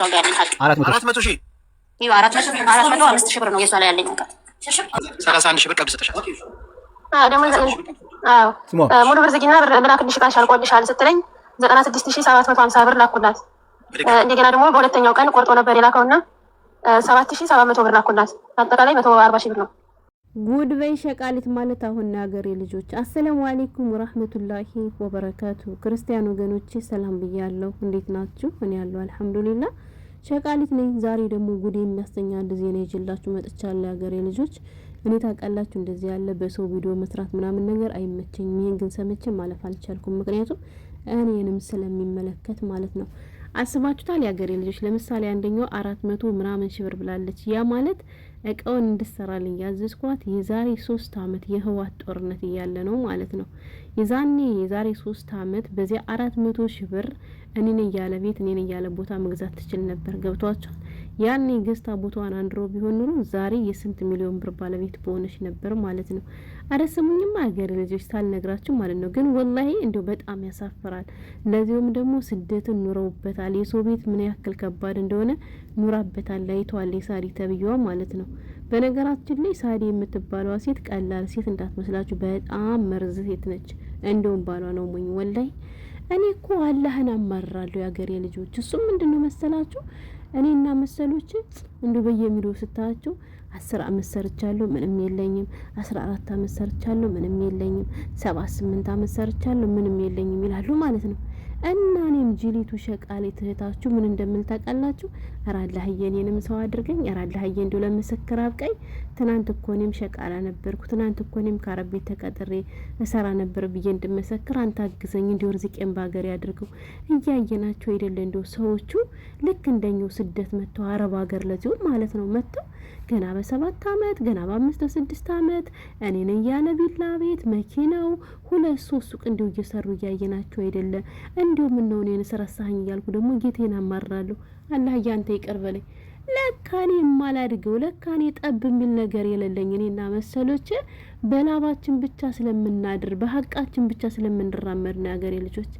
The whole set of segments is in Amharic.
400 ሺህ ይኸው 405 ሺህ ብር ነው የሷ ላይ ያለኝ ዕቃ 31 ሺህ ብር ቀብድ ሰጥሻል። ደግሞ ሙሉ ብር ዝጊና ብር ላክልሽ ዕቃሽ አልቆልሻል ስትለኝ 96750 ብር ላኩላት። እንደገና ደግሞ በሁለተኛው ቀን ቆርጦ ነበር የላከውና 7700 ብር ላኩላት። አጠቃላይ 140 ሺህ ብር ነው። ጉድ በይ ሸቃሊት ማለት አሁን ሀገሬ ልጆች። አሰላሙ አለይኩም ወራህመቱላሂ ወበረካቱ። ክርስቲያን ወገኖቼ ሰላም ብያለሁ። እንዴት ናችሁ? እኔ ያለሁ አልሐምዱሊላህ ሸቃሊት ነኝ። ዛሬ ደግሞ ጉድ የሚያሰኛ አንድ ዜና ይዤላችሁ መጥቻለሁ። ሀገሬ ልጆች እኔ ታውቃላችሁ እንደዚህ ያለ በሰው ቪዲዮ መስራት ምናምን ነገር አይመቸኝም። ይሄን ግን ሰምቼ ማለፍ አልቻልኩም። ምክንያቱም እኔንም ስለሚመለከት ማለት ነው። አስባችሁታል? የሀገሬ ልጆች ለምሳሌ አንደኛው 400 ምናምን ሺህ ብር ብላለች። ያ ማለት እቃውን እንድሰራልኝ ያዘዝኳት የዛሬ 3 አመት የህዋት ጦርነት እያለ ነው ማለት ነው። የዛሬ 3 አመት በዚያ 400 ሺህ ብር እኔን ያለ ቤት እኔን ያለ ቦታ መግዛት ትችል ነበር። ገብቷችኋል? ያኔ ገዝታ ቦታዋን አንድሮ ቢሆን ኑሮ ዛሬ የስንት ሚሊዮን ብር ባለቤት በሆነች ነበር ማለት ነው። አረሰሙኝማ ሀገሬ ልጆች ሳልነግራችሁ ማለት ነው። ግን ወላሂ እንደው በጣም ያሳፍራል። ለዚህም ደግሞ ስደትን ኑረውበታል። የሰው ቤት ምን ያክል ከባድ እንደሆነ ኑራበታል። ላይቷል የሳዲ ተብዬዋ ማለት ነው። በነገራችን ላይ ሳዲ የምትባለዋ ሴት ቀላል ሴት እንዳትመስላችሁ፣ በጣም መርዝ ሴት ነች። እንደውም ባሏ ነው ሞኝ ወላሂ። እኔ እኮ አላህን አማራለሁ የሀገሬ ልጆች። እሱም ምንድነው መሰላችሁ እኔና መሰሎች እንዱ በየሚዲዮ ስታያቸው 10 አመት ሰርቻለሁ ምንም የለኝም፣ 14 አመት ሰርቻለሁ ምንም የለኝም፣ 78 አመት ሰርቻለሁ ምንም የለኝም ይላሉ ማለት ነው። እና እኔም ጅሊቱ ሸቃሌት እህታችሁ ምን እንደምል ታውቃላችሁ? አራላህዬ እኔንም ሰው አድርገኝ፣ አራላህዬ እንዲሁ ለምስክር አብቀኝ። ትናንት እኮ እኔም ሸቃላ ነበርኩ፣ ትናንት እኮ እኔም ከአረብ ቤት ተቀጥሬ እሰራ ነበር ብዬ እንድመሰክር አንተ አግዘኝ፣ እንዲሁ ርዝቄን ባገር ያድርገው። እያየናቸው አይደለ እንዲሁ ሰዎቹ ልክ እንደኛው ስደት መጥተው አረብ ሀገር ለዚሁ ማለት ነው መጥተው ገና በ7 አመት ገና በ5 6 አመት እኔን እያለ ቢላ ቤት መኪናው 2-3 ሱቅ እንዲሁ እየሰሩ እያየናቸው አይደለ? እንዲሁ ምን ነው እኔን ሰራሳኝ እያልኩ ደግሞ ጌቴን አማራለሁ። አላህ ያንተ ይቅር በለኝ። ለካኔ የማላድገው ለካኔ ጠብ የሚል ነገር የሌለኝ እኔና መሰሎች በላባችን ብቻ ስለምናድር በሀቃችን ብቻ ስለምንራመድ ነው ያገሬ ልጆች።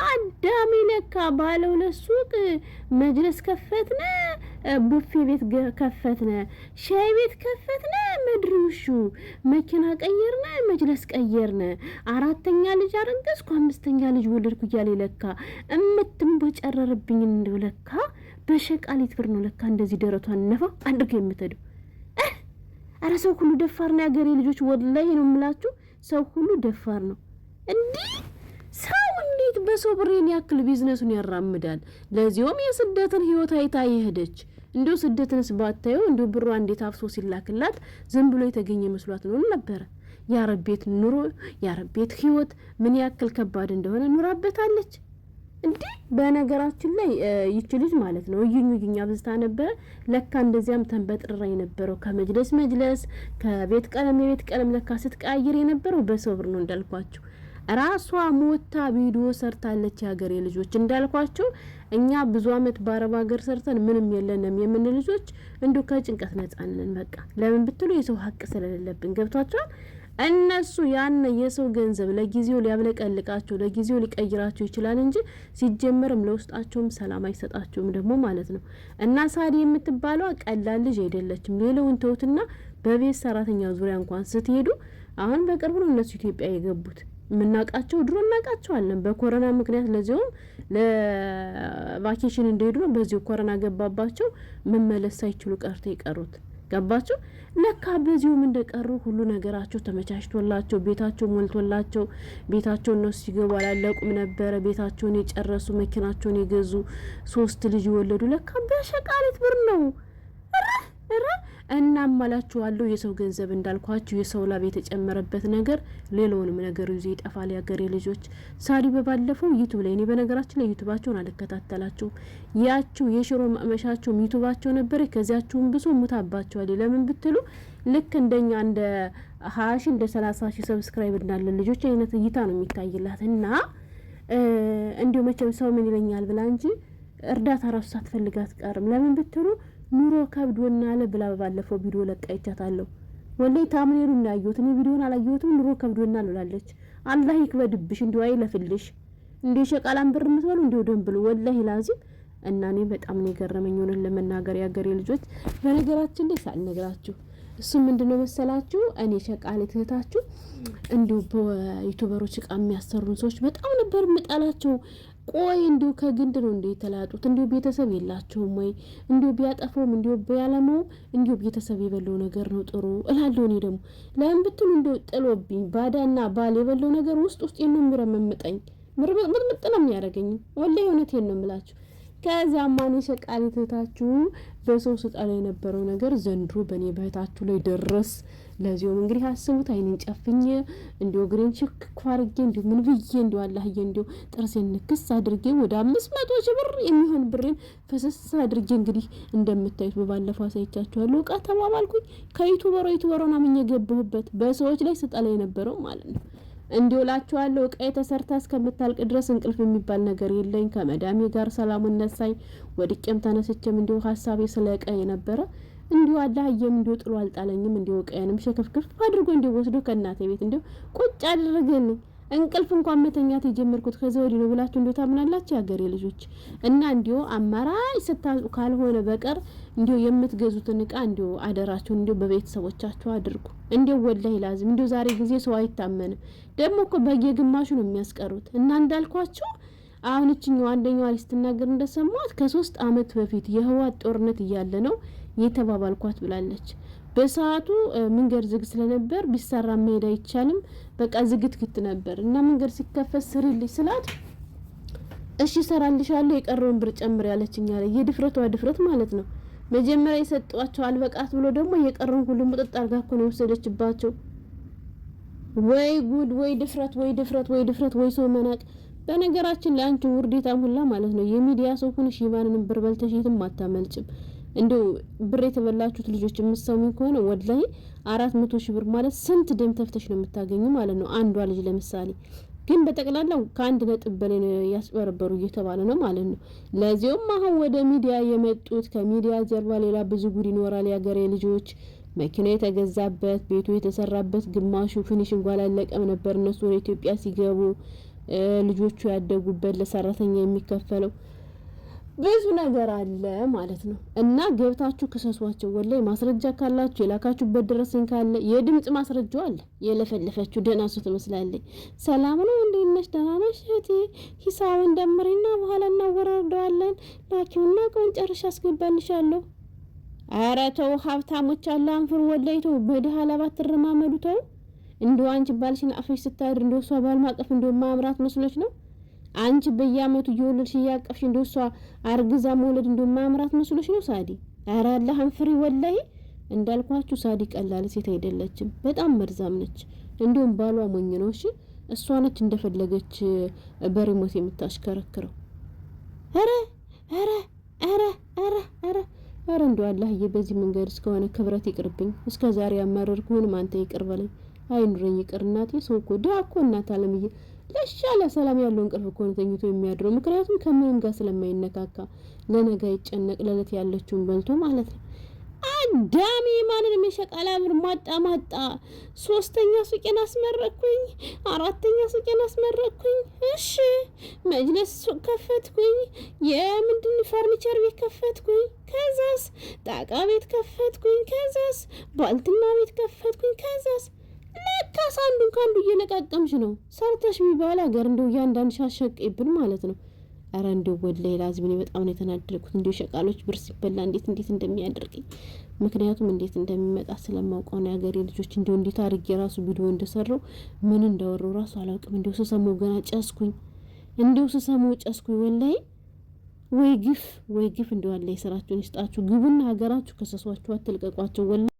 አዳሚ ለካ ባለው ለሱቅ መጅለስ ከፈትነ፣ ቡፌ ቤት ከፈትነ፣ ሻይ ቤት ከፈትነ፣ መድሪውሹ መኪና ቀየርነ፣ መጅለስ ቀየርነ፣ 4ኛ ልጅ አረገዝኩ፣ 5ኛ ልጅ ወለድኩ እያለ ለካ እምትንቦጨረርብኝ እንደው ለካ በሸቃሊት ብር ነው ለካ እንደዚህ ደረቷን ነፋ አድርገው የምትሄደው። አረ ሰው ሁሉ ደፋር ነው ያገሬ ልጆች፣ ወላሂ ነው የምላችሁ፣ ሰው ሁሉ ደፋር ነው። እንዲህ ሰው እንዴት በሰው ብሬን ያክል ቢዝነሱን ያራምዳል? ለዚያውም የስደትን ህይወት አይታ ይሄደች። እንዴ ስደትንስ ባታዩ እንዴ ብሯ እንዴት አፍሶ ሲላክላት ዝም ብሎ የተገኘ መስሏት ነው ነበር። ያረቤት ኑሮ ያረቤት ህይወት ምን ያክል ከባድ እንደሆነ ኑራበታለች። እንዴ በነገራችን ላይ ይች ልጅ ማለት ነው እዩኝ አብዝታ ነበር ለካ። እንደዚያም ተንበጥራ የነበረው ከመጅለስ መጅለስ ከቤት ቀለም የቤት ቀለም ለካ ስትቀያየር የነበረው በሰው ብር ነው እንዳልኳችሁ። ራሷ ሞታ ቪዲዮ ሰርታለች ያገሬ ልጆች። እንዳልኳቸው እኛ ብዙ አመት በአረብ ሀገር ሰርተን ምንም የለንም የምን ልጆች እንዱ ከጭንቀት ነፃ ነን። በቃ ለምን ብትሉ የሰው ሀቅ ስለሌለብን ገብቷቸዋል። እነሱ ያን የሰው ገንዘብ ለጊዜው ሊያብለቀልቃቸው ለጊዜው ሊቀይራቸው ይችላል እንጂ ሲጀመርም ለውስጣቸውም ሰላም አይሰጣቸውም ደግሞ ማለት ነው። እና ሳዲ የምትባለው ቀላል ልጅ አይደለችም። ሌላውን ተውትና በቤት ሰራተኛ ዙሪያ እንኳን ስትሄዱ አሁን በቅርቡ ነው እነሱ ኢትዮጵያ የገቡት። ምናቃቸው ድሮ እናቃቸዋለን። በኮሮና ምክንያት ለዚያውም ለቫኬሽን እንደሄዱ ነው በዚሁ ኮሮና ገባባቸው። መመለስ ሳይችሉ ቀርተው የቀሩት ገባቸው። ለካ በዚሁም እንደቀሩ ሁሉ ነገራቸው ተመቻችቶላቸው ቤታቸው ሞልቶላቸው ቤታቸው ነው ሲገቡ አላለቁም ነበር። ቤታቸውን የጨረሱ መኪናቸውን የገዙ 3 ልጅ ወለዱ። ለካ በሸቃሊት ብር ነው። እናማላችኋለሁ የሰው ገንዘብ እንዳልኳችሁ የሰው ላብ የተጨመረበት ነገር ሌላውንም ነገር ይዞ ይጠፋል ያገሬ ልጆች። ሳዲ በባለፈው ዩቲዩብ ላይ እኔ በነገራችን ላይ ዩቲዩባቸውን አልከታተላቸውም። ያችሁ የሽሮ ማመሻቸው ዩቲዩባቸው ነበር። ከዚያችሁም ብሶ ሙታባቸዋል። ለምን ብትሉ ልክ እንደኛ እንደ 20 ሺህ እንደ 30 ሺህ ሰብስክራይብ እንዳለ ልጆች አይነት እይታ ነው የሚታይላትና እንዲሁ መቼም ሰው ምን ይለኛል ብላ እንጂ እርዳታ ራሱ ሳትፈልጋት ቀርም። ለምን ብትሉ ኑሮ ከብዶና አለ ብላ ባለፈው ቪዲዮ ለቃይቻታለሁ። ወላሂ ታምኔሩን ያዩት እኔ ቪዲዮን አላየሁትም። ኑሮ ከብዶና ብላለች። አላህ ይክበድብሽ እንዲው አይለፍልሽ እንደ ሸቃላን ብር ምትበሉ እንዲው ደንብሉ ወላሂ ላዚም እና እኔ በጣም ነው የገረመኝ ሆነን ለመናገር ያገሬ ልጆች። በነገራችን ላይ ሳልነግራችሁ እሱ ምንድነው መሰላችሁ እኔ ሸቃሊት እህታችሁ እንዲሁ በዩቲዩበሮች እቃ የሚያሰሩን ሰዎች በጣም ነበር ምጣላቸው። ቆይ እንዲሁ ከግንድ ነው እንዴ የተላጡት? እንዲሁ ቤተሰብ የላቸውም ወይ? እንዲሁ ቢያጠፋውም እንዲሁ ቢያለመው እንዲሁ ቤተሰብ የበለው ነገር ነው ጥሩ እላለሁ። እኔ ደግሞ ለምን ብትሉ እንዲሁ ጥሎብኝ ባዳና ባል የበለው ነገር ውስጥ ነው የሚረመምጠኝ። ምርምጥ ነው የሚያደርገኝ። ወላሂ እውነቴን ነው የምላችሁ። ከዛ ማን ሸቃሊት እህታችሁ በሰው ስጣላ የነበረው ነገር ዘንድሮ በኔ በእህታችሁ ላይ ደረስ። ለዚሁም እንግዲህ አስቡት አይኔን ጨፍኜ እንዲው ግሬን ችክ ኳርጌ እንዲው ምን ብዬ እንዲው አላህዬ እንዲው ጥርሴን ንክስ አድርጌ ወደ 500 ሺህ ብር የሚሆን ብሬን ፈሰስ አድርጌ እንግዲህ እንደምታዩት በባለፈው አሳይቻችኋለሁ። እቃ ተባባልኩኝ ከዩቲዩበሮና ምን የገባሁበት በሰዎች ላይ ስጣላ የነበረው ማለት ነው። እንዲውላችኋለሁ እቃዬ ተሰርታ እስከምታልቅ ድረስ እንቅልፍ የሚባል ነገር የለኝ። ከመዳሜ ጋር ሰላሙን ነሳኝ። ወድቄም ተነስቼም እንዲው ሐሳቤ ስለቀየ ነበረ። እንዲው አላህየም እንዲው ጥሎ አልጣለኝም። እንዲው እቃዬንም ሸከፍክፍ አድርጎ እንዲው ወስዶ ከእናቴ ቤት እንዲው ቁጭ አድርገኝ። እንቅልፍ እንኳን መተኛት የጀመርኩት ከዛ ወዲህ ነው ብላችሁ እንዲው ታምናላችሁ ያገሬ ልጆች። እና እንዲው አማራጭ ስታዙ ካልሆነ በቀር እንዲው የምትገዙትን እቃ እንዲው አደራችሁን እንዲው በቤተሰቦቻችሁ አድርጉ። እንዲው ወላሂ ላዝም እንዲው ዛሬ ጊዜ ሰው አይታመንም። ደግሞ እኮ በየግማሹ ነው የሚያስቀሩት። እና እንዳልኳችሁ አሁን እቺኛው አንደኛው ስትናገር እንደሰማት ከ3 አመት በፊት የህዋት ጦርነት እያለ ነው የተባባልኳት ብላለች። በሰዓቱ መንገድ ዝግ ስለነበር ቢሰራ መሄድ አይቻልም። በቃ ዝግትግት ነበር እና መንገድ ሲከፈት ስሪልኝ ስላት እሺ ሰራልሻለሁ የቀረውን ብር ጨምር ያለችኝ አለ። የድፍረት ማለት ነው። መጀመሪያ የሰጧቸው አልበቃት ብሎ ደግሞ የቀረውን ሁሉ ሙጥጥ አርጋ እኮ ነው ወሰደችባቸው። ወይ ጉድ! ወይ ድፍረት! ወይ ሰው መናቅ! በነገራችን ላይ አንቺ ውርዴታም ሁላ ማለት ነው የሚዲያ ሰው ሆነሽ ይማንንም ብር በልተሽ የትም አታመልጭም። እንደው ብር የተበላችሁት ልጆች የምትሰሙ ከሆነ ወላሂ 400 ሺህ ብር ማለት ስንት ደም ተፍተሽ ነው የምታገኙ ማለት ነው። አንዷ ልጅ ለምሳሌ ግን በጠቅላላው ከአንድ ነጥብ በላይ ያስበረበሩ እየተባለ ነው ማለት ነው። ለዚህም አሁን ወደ ሚዲያ የመጡት ከሚዲያ ጀርባ ሌላ ብዙ ጉድ ይኖራል። ያገሬ ልጆች መኪና የተገዛበት ቤቱ የተሰራበት ግማሹ ፊኒሽንግ አላለቀም ነበር። እነሱ ወደ ኢትዮጵያ ሲገቡ ልጆቹ ያደጉበት ለሰራተኛ የሚከፈለው ብዙ ነገር አለ ማለት ነው። እና ገብታችሁ ከሰሷቸው ወላሂ ማስረጃ ካላችሁ የላካችሁበት ደረሰኝ ካለ የድምጽ ማስረጃው አለ። የለፈለፈችው ደህና ሰው ትመስላለች። ሰላም ነው እንዴ ነሽ? ደህና ነሽ እህቴ? ሂሳቡን ደምሪና በኋላ እናወራርደዋለን። ላኪውና ቀን ጨርሻ አስገባልሻለሁ። ኧረ ተው ሀብታሞች አለ አንፍር ወላሂ ተው። በደሃ ለባት ተረማመዱ ተው። እንደው አንቺ ባልሽን አፈሽ ስታድር እንደው እሷ ባል ማቀፍ እንደው ማምራት መስሎሽ ነው? አንቺ በየአመቱ እየወለድሽ እያቀፍሽ እንደው እሷ አርግዛ መውለድ እንደው ማምራት መስሎሽ ነው ሳዲ? ኧረ አላህን ፍሪ ወላሂ። እንዳልኳችሁ ሳዲ ቀላል ሴት አይደለችም። በጣም መርዛም ነች። እንደውም ባሏ ሞኝ ነው። እሺ እሷ ነች እንደፈለገች በሪሞት የምታሽከረክረው። ኧረ እንደው አላህዬ በዚህ መንገድ እስከሆነ ክብረት ይቅርብኝ። እስከዛሬ ያማረርኩን ማንተ ይቅር በለኝ። አይኑረኝ ይቅር እናቴ። ሰው እኮ ደሃ እኮ እናት አለምዬ ለሻለ ሰላም ያለው እንቅልፍ እኮ ነው ተኝቶ የሚያድረው። ምክንያቱም ከምንም ጋር ስለማይነካካ ለነገ ይጨነቅ ለለት ያለችውን በልቶ ማለት ነው። አዳሚ ማንንም የሸቃላ ብር ማጣ 3ኛ ሱቄን አስመረኩኝ፣ 4ኛ ሱቄን አስመረኩኝ። እሺ መጅለስ ሱቅ ከፈትኩኝ፣ የምንድን ፈርኒቸር ቤት ከፈትኩኝ፣ ከዛስ ጣቃ ቤት ከፈትኩኝ፣ ከዛስ ባልትና ቤት ከፈትኩኝ፣ ከዛስ ለካስ አንዱን ካንዱ እየለቃቀምሽ ነው። ሰርተሽ ቢባል ሀገር እንደው ያንዳንድ ሻሸቅይብን ማለት ነው። አረ እንደው ወላሂ ላዝም ነው በጣም ነው የተናደድኩት። እንደው ሸቃሎች ብር ሲበላ እንዴት እንደሚያደርገኝ ምክንያቱም እንዴት እንደሚመጣ ስለማውቀው ነው። ያገሬ ልጆች እንደው እንዴት አድርጌ ራሱ ቪዲዮ እንደሰራው ምን እንዳወራው ራሱ አላውቅም። እንደው ስሰማው ገና ጨስኩኝ። ወላሂ ወይ ግፍ እንደው አለ የሰራችሁን ይስጣችሁ። ግቡና ሀገራችሁ ከሰሷችሁ አትልቀቋቸው ወላሂ።